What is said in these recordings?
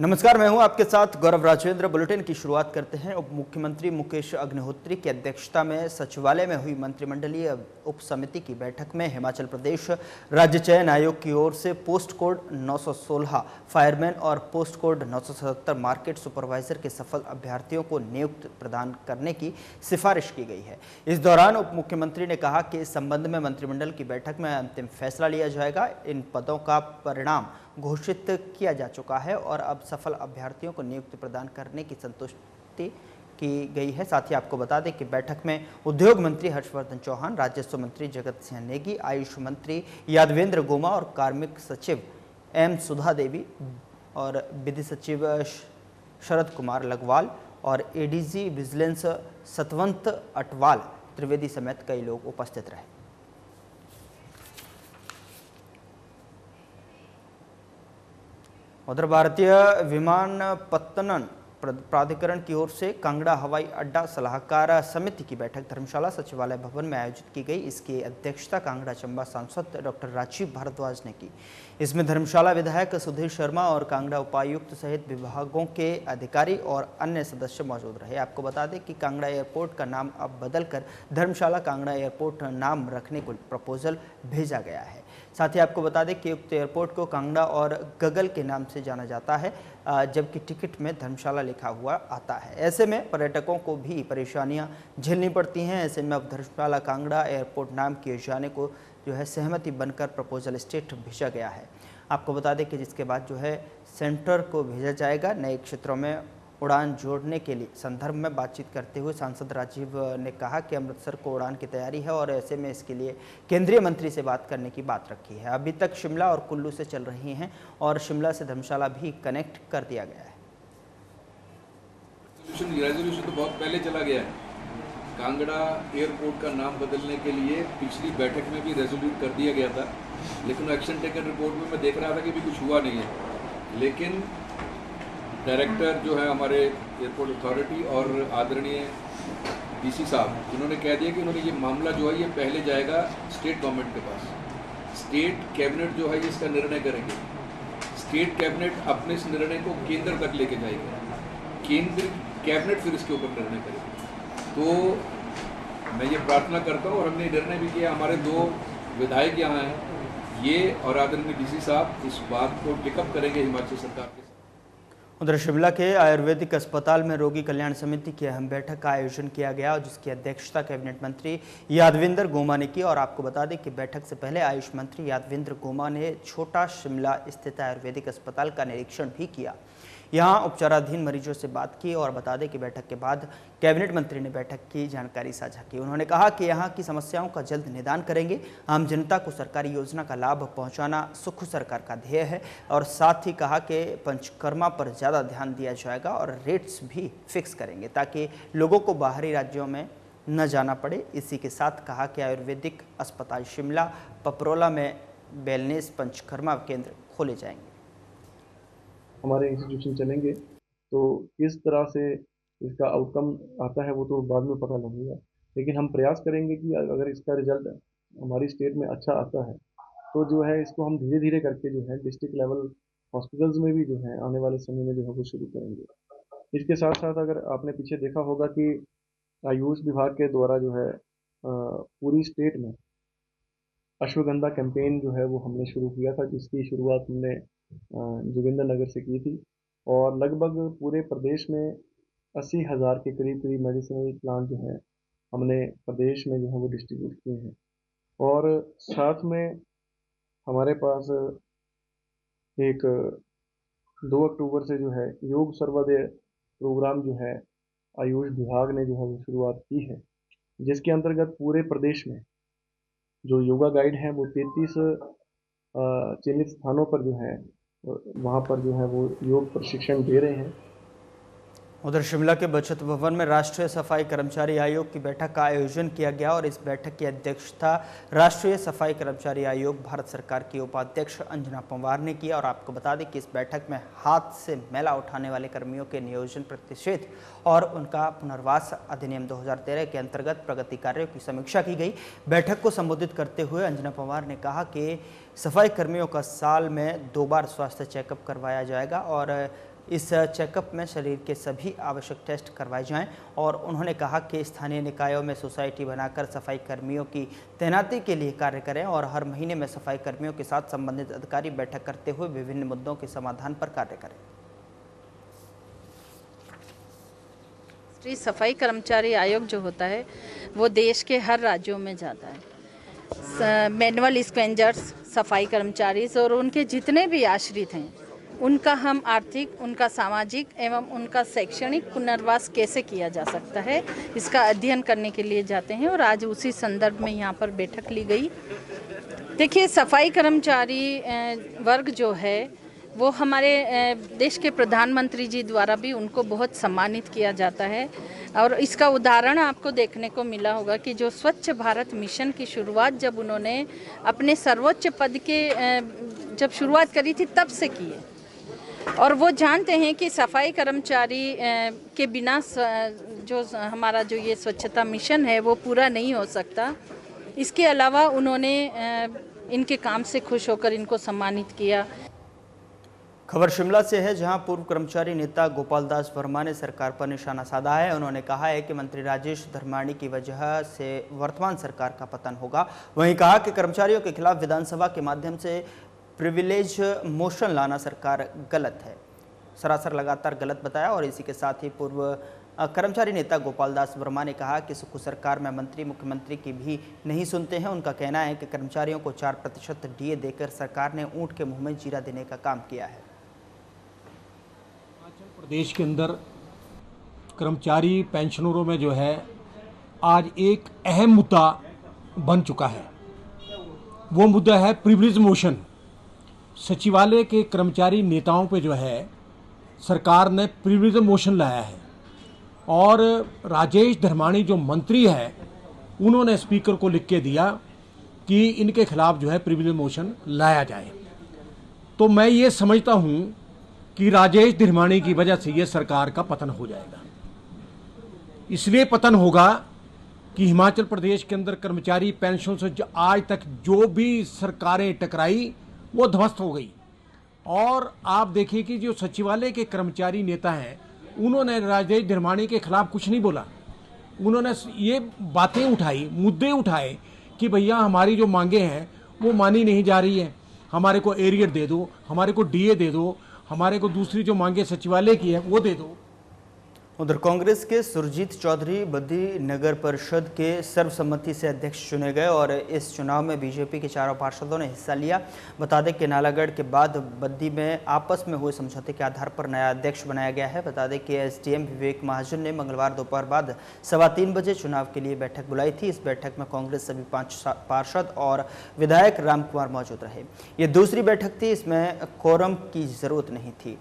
नमस्कार, मैं हूं आपके साथ गौरव राजेंद्र। बुलेटिन की शुरुआत करते हैं। उप मुख्यमंत्री मुकेश अग्निहोत्री की अध्यक्षता में सचिवालय में हुई मंत्रिमंडलीय उप समिति की बैठक में हिमाचल प्रदेश राज्य चयन आयोग की ओर से पोस्ट कोड 916 फायरमैन और पोस्ट कोड 977 मार्केट सुपरवाइजर के सफल अभ्यर्थियों को नियुक्ति प्रदान करने की सिफारिश की गई है। इस दौरान उप मुख्यमंत्री ने कहा कि इस संबंध में मंत्रिमंडल की बैठक में अंतिम फैसला लिया जाएगा। इन पदों का परिणाम घोषित किया जा चुका है और अब सफल अभ्यर्थियों को नियुक्ति प्रदान करने की संतुष्टि की गई है। साथ ही आपको बता दें कि बैठक में उद्योग मंत्री हर्षवर्धन चौहान, राजस्व मंत्री जगत सिंह नेगी, आयुष मंत्री यादवेंद्र गोमा और कार्मिक सचिव एम सुधा देवी और विधि सचिव शरद कुमार लगवाल और एडीजी विजिलेंस सतवंत अटवाल त्रिवेदी समेत कई लोग उपस्थित रहे। उधर भारतीय विमानपत्तन प्राधिकरण की ओर से कांगड़ा हवाई अड्डा सलाहकार समिति की बैठक धर्मशाला सचिवालय भवन में आयोजित की गई। इसकी अध्यक्षता कांगड़ा चंबा सांसद डॉक्टर राजीव भारद्वाज ने की। इसमें धर्मशाला विधायक सुधीर शर्मा और कांगड़ा उपायुक्त सहित विभागों के अधिकारी और अन्य सदस्य मौजूद रहे। आपको बता दें कि कांगड़ा एयरपोर्ट का नाम अब बदलकर धर्मशाला कांगड़ा एयरपोर्ट नाम रखने को प्रपोजल भेजा गया है। साथ ही आपको बता दें कि उक्त एयरपोर्ट को कांगड़ा और गगल के नाम से जाना जाता है, जबकि टिकट में धर्मशाला लिखा हुआ आता है। ऐसे में पर्यटकों को भी परेशानियां झेलनी पड़ती हैं। ऐसे में अब धर्मशाला कांगड़ा एयरपोर्ट नाम किए जाने को सहमति बनकर प्रपोजल स्टेट भेजा गया है। आपको बता दें कि जिसके बाद सेंटर को भेजा जाएगा। नए क्षेत्रों में उड़ान जोड़ने के लिए संदर्भ में बातचीत करते हुए सांसद राजीव ने कहा कि अमृतसर को उड़ान की तैयारी है और ऐसे में इसके लिए केंद्रीय मंत्री से बात करने की बात रखी है। अभी तक शिमला और कुल्लू से चल रही हैं और शिमला से धर्मशाला भी कनेक्ट कर दिया गया है। रेजोल्यूशन तो बहुत पहले चला गया है। कांगड़ा एयरपोर्ट का नाम बदलने के लिए पिछली बैठक में भी रेजोल्यूट कर दिया गया था, लेकिन एक्शन टेकन रिपोर्ट में मैं देख रहा था कि भी कुछ हुआ नहीं है। लेकिन डायरेक्टर जो है हमारे एयरपोर्ट अथॉरिटी और आदरणीय डीसी साहब, इन्होंने कह दिया कि उन्होंने ये मामला जो है ये पहले जाएगा स्टेट गवर्नमेंट के पास। स्टेट कैबिनेट जो है इसका निर्णय करेंगे। स्टेट कैबिनेट अपने इस निर्णय को केंद्र तक लेके जाएगी, केंद्र कैबिनेट फिर इसके ऊपर निर्णय करेगी। तो मैं ये प्रार्थना करता हूँ और हमने निर्णय भी किया, हमारे 2 विधायक यहाँ हैं, ये और आदरणीय डीसी साहब इस बात को टेकअप करेंगे हिमाचल सरकार के साथ। उधर शिमला के आयुर्वेदिक अस्पताल में रोगी कल्याण समिति की अहम बैठक का आयोजन किया गया और जिसकी अध्यक्षता कैबिनेट मंत्री यादवेंद्र गोमा ने की। और आपको बता दें कि बैठक से पहले आयुष मंत्री यादवेंद्र गोमा ने छोटा शिमला स्थित आयुर्वेदिक अस्पताल का निरीक्षण भी किया, यहां उपचाराधीन मरीजों से बात की। और बता दें कि बैठक के बाद कैबिनेट मंत्री ने बैठक की जानकारी साझा की। उन्होंने कहा कि यहां की समस्याओं का जल्द निदान करेंगे। आम जनता को सरकारी योजना का लाभ पहुंचाना सुख सरकार का ध्येय है। और साथ ही कहा कि पंचकर्मा पर ज़्यादा ध्यान दिया जाएगा और रेट्स भी फिक्स करेंगे ताकि लोगों को बाहरी राज्यों में न जाना पड़े। इसी के साथ कहा कि आयुर्वेदिक अस्पताल शिमला पपरोला में वेलनेस पंचकर्मा केंद्र खोले जाएंगे। हमारे इंस्टीट्यूशन चलेंगे तो किस तरह से इसका आउटकम आता है वो तो बाद में पता लगेगा, लेकिन हम प्रयास करेंगे कि अगर इसका रिजल्ट हमारी स्टेट में अच्छा आता है तो जो है इसको हम धीरे धीरे करके जो है डिस्ट्रिक्ट लेवल हॉस्पिटल्स में भी जो है आने वाले समय में जो है वो शुरू करेंगे। इसके साथ साथ अगर आपने पीछे देखा होगा कि आयुष विभाग के द्वारा जो है पूरी स्टेट में अश्वगंधा कैंपेन जो है वो हमने शुरू किया था, जिसकी शुरुआत हमने जोगिंद्रनगर से की थी और लगभग पूरे प्रदेश में 80,000 के करीब मेडिसिनल प्लांट जो है हमने प्रदेश में जो है वो डिस्ट्रीब्यूट किए हैं। और साथ में हमारे पास एक 2 अक्टूबर से जो है योग सर्वोदय प्रोग्राम जो है आयुष विभाग ने जो है वो शुरुआत की है, जिसके अंतर्गत पूरे प्रदेश में जो योगा गाइड हैं वो 33 चिन्हित स्थानों पर जो है वहाँ पर जो है वो योग प्रशिक्षण दे रहे हैं। उधर शिमला के बचत भवन में राष्ट्रीय सफाई कर्मचारी आयोग की बैठक का आयोजन किया गया और इस बैठक की अध्यक्षता राष्ट्रीय सफाई कर्मचारी आयोग भारत सरकार की उपाध्यक्ष अंजना पंवार ने की। और आपको बता दें कि इस बैठक में हाथ से मैला उठाने वाले कर्मियों के नियोजन प्रतिषेध और उनका पुनर्वास अधिनियम 2013 के अंतर्गत प्रगति कार्यों की समीक्षा की गई। बैठक को संबोधित करते हुए अंजना पंवार ने कहा कि सफाई कर्मियों का साल में 2 बार स्वास्थ्य चेकअप करवाया जाएगा और इस चेकअप में शरीर के सभी आवश्यक टेस्ट करवाए जाएं और उन्होंने कहा कि स्थानीय निकायों में सोसाइटी बनाकर सफाई कर्मियों की तैनाती के लिए कार्य करें और हर महीने में सफाई कर्मियों के साथ संबंधित अधिकारी बैठक करते हुए विभिन्न मुद्दों के समाधान पर कार्य करें। राष्ट्रीय सफाई कर्मचारी आयोग जो होता है वो देश के हर राज्यों में जाता है। मैनुअल स्क्वेंजर्स, सफाई कर्मचारी और उनके जितने भी आश्रित हैं उनका हम आर्थिक, उनका सामाजिक एवं उनका शैक्षणिक पुनर्वास कैसे किया जा सकता है इसका अध्ययन करने के लिए जाते हैं और आज उसी संदर्भ में यहाँ पर बैठक ली गई। देखिए, सफाई कर्मचारी वर्ग जो है वो हमारे देश के प्रधानमंत्री जी द्वारा भी उनको बहुत सम्मानित किया जाता है और इसका उदाहरण आपको देखने को मिला होगा कि जो स्वच्छ भारत मिशन की शुरुआत जब उन्होंने अपने सर्वोच्च पद के जब शुरुआत करी थी तब से की है और वो जानते हैं कि सफाई कर्मचारी के बिना जो हमारा जो ये स्वच्छता मिशन है वो पूरा नहीं हो सकता। इसके अलावा उन्होंने इनके काम से खुश होकर इनको सम्मानित किया। खबर शिमला से है, जहां पूर्व कर्मचारी नेता गोपाल दास वर्मा ने सरकार पर निशाना साधा है। उन्होंने कहा है कि मंत्री राजेश धर्माणी की वजह से वर्तमान सरकार का पतन होगा। वहीं कहा कि कर्मचारियों के खिलाफ विधानसभा के माध्यम से प्रिविलेज मोशन लाना सरकार गलत है, सरासर लगातार गलत बताया। और इसी के साथ ही पूर्व कर्मचारी नेता गोपाल दास वर्मा ने कहा कि सुखू सरकार में मंत्री मुख्यमंत्री की भी नहीं सुनते हैं। उनका कहना है कि कर्मचारियों को 4% डीए देकर सरकार ने ऊंट के मुंह में जीरा देने का काम किया है। हिमाचल प्रदेश के अंदर कर्मचारी पेंशनरों में जो है आज एक अहम मुद्दा बन चुका है। वो मुद्दा है प्रिविलेज मोशन। सचिवालय के कर्मचारी नेताओं पे जो है सरकार ने प्रिविलेज मोशन लाया है और राजेश धर्माणी जो मंत्री है उन्होंने स्पीकर को लिख के दिया कि इनके खिलाफ जो है प्रिविलेज मोशन लाया जाए। तो मैं ये समझता हूँ कि राजेश धर्माणी की वजह से ये सरकार का पतन हो जाएगा। इसलिए पतन होगा कि हिमाचल प्रदेश के अंदर कर्मचारी पेंशन से आज तक जो भी सरकारें टकराई वो ध्वस्त हो गई। और आप देखिए कि जो सचिवालय के कर्मचारी नेता हैं उन्होंने राजेश धर्माणी के खिलाफ कुछ नहीं बोला। उन्होंने ये बातें उठाई, मुद्दे उठाए कि भैया हमारी जो मांगे हैं वो मानी नहीं जा रही है, हमारे को एरियर दे दो, हमारे को डीए दे दो, हमारे को दूसरी जो मांगे सचिवालय की है वो दे दो। उधर कांग्रेस के सुरजीत चौधरी बद्दी नगर परिषद के सर्वसम्मति से अध्यक्ष चुने गए और इस चुनाव में बीजेपी के चारों पार्षदों ने हिस्सा लिया। बता दें कि नालागढ़ के बाद बद्दी में आपस में हुए समझौते के आधार पर नया अध्यक्ष बनाया गया है। बता दें कि एसडीएम विवेक महाजन ने मंगलवार दोपहर बाद 3:15 बजे चुनाव के लिए बैठक बुलाई थी। इस बैठक में कांग्रेस सभी 5 पार्षद और विधायक राम कुमार मौजूद रहे। ये दूसरी बैठक थी, इसमें कोरम की जरूरत नहीं थी।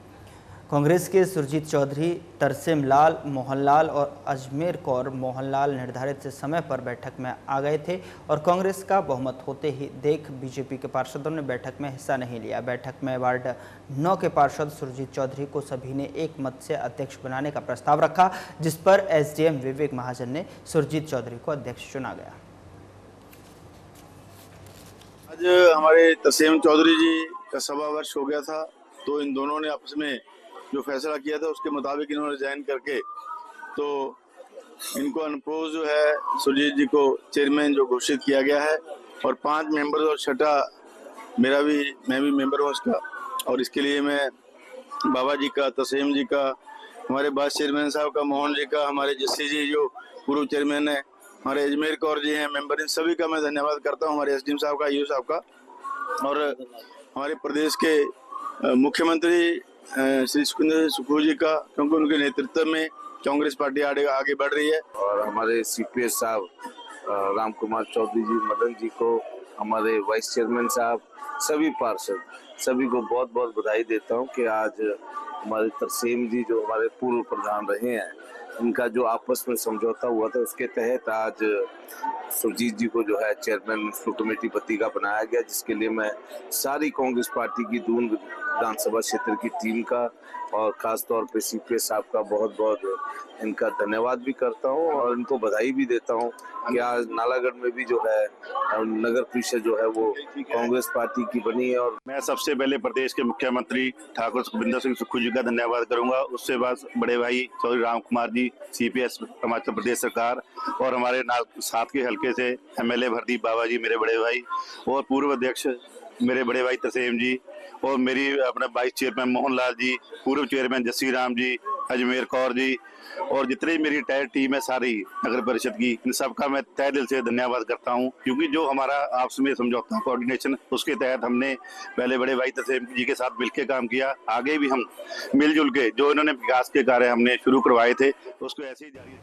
कांग्रेस के सुरजीत चौधरी, तरसेम लाल मोहनलाल और अजमेर कौर मोहनलाल निर्धारित समय पर बैठक में आ गए थे और कांग्रेस का बहुमत होते ही देख बीजेपी के पार्षदों ने बैठक में हिस्सा नहीं लिया। बैठक में वार्ड 9 के पार्षद सुरजीत चौधरी को सभी ने एक मत से अध्यक्ष बनाने का प्रस्ताव रखा, जिस पर एसडीएम विवेक महाजन ने सुरजीत चौधरी को अध्यक्ष चुना गया। आज हमारे तरसेम चौधरी जी का सवा वर्ष हो गया था, तो इन दोनों ने आपस में जो फैसला किया था उसके मुताबिक इन्होंने रिजाइन करके तो इनको अनपोज जो है सुरजीत जी को चेयरमैन जो घोषित किया गया है और 5 मेंबर और छठा मैं भी मेंबर हूँ उसका। और इसके लिए मैं बाबा जी का, तसीम जी का, हमारे वाइस चेयरमैन साहब का, मोहन जी का, हमारे जस्सी जी जो पूर्व चेयरमैन है, हमारे अजमेर कौर जी हैं मेंबर, इन सभी का मैं धन्यवाद करता हूँ, हमारे एसडीएम साहब का, ईओ साहब का और हमारे प्रदेश के मुख्यमंत्री श्री सुखू जी का, क्योंकि उनके नेतृत्व में कांग्रेस पार्टी आगे बढ़ रही है। और हमारे सीपीएस साहब राम कुमार चौधरी जी, मदन जी को, हमारे वाइस चेयरमैन साहब, सभी पार्षद, सभी को बहुत बहुत बधाई देता हूं कि आज हमारे तरसेम जी जो हमारे पूर्व प्रधान रहे हैं, इनका जो आपस में समझौता हुआ था उसके तहत आज सुरजीत जी को जो है चेयरमैन म्युनिसिपल कमेटी पतिका बनाया गया, जिसके लिए मैं सारी कांग्रेस पार्टी की दून विधानसभा क्षेत्र की टीम का और खास तौर पे सीपीएस साहब का बहुत बहुत इनका धन्यवाद भी करता हूं और इनको बधाई भी देता हूं कि आज नालागढ़ में भी जो है नगर परिषद जो है वो कांग्रेस पार्टी की बनी है। और मैं सबसे पहले प्रदेश के मुख्यमंत्री ठाकुर सुखविंदर सिंह सुक्खू जी का धन्यवाद करूंगा। उसके बाद बड़े भाई चौधरी राम कुमार जी, सीपीएस हिमाचल प्रदेश सरकार, और हमारे साथ के हल्के से एमएलए भरदीप बाबा जी मेरे बड़े भाई, और पूर्व अध्यक्ष मेरे बड़े भाई तरसेम जी, और मेरी अपने वाइस चेयरमैन मोहन लाल जी, पूर्व चेयरमैन जस्सी राम जी, अजमेर कौर जी, और जितनी मेरी रिटायर्ड टीम है सारी नगर परिषद की, इन सबका मैं तहे दिल से धन्यवाद करता हूं, क्योंकि जो हमारा आपस में समझौता कोऑर्डिनेशन, उसके तहत हमने पहले बड़े भाई तरसेम जी के साथ मिलकर काम किया। आगे भी हम मिलजुल के जो इन्होंने विकास के कार्य हमने शुरू करवाए थे उसको ऐसे ही जारी।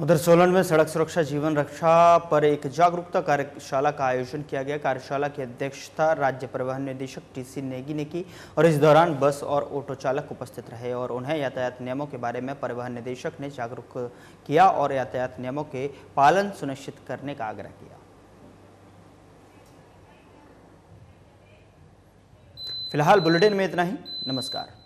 उधर सोलन में सड़क सुरक्षा जीवन रक्षा पर एक जागरूकता कार्यशाला का आयोजन किया गया। कार्यशाला की अध्यक्षता राज्य परिवहन निदेशक टीसी नेगी ने की और इस दौरान बस और ऑटो चालक उपस्थित रहे और उन्हें यातायात नियमों के बारे में परिवहन निदेशक ने जागरूक किया और यातायात नियमों के पालन सुनिश्चित करने का आग्रह किया। फिलहाल बुलेटिन में इतना ही। नमस्कार।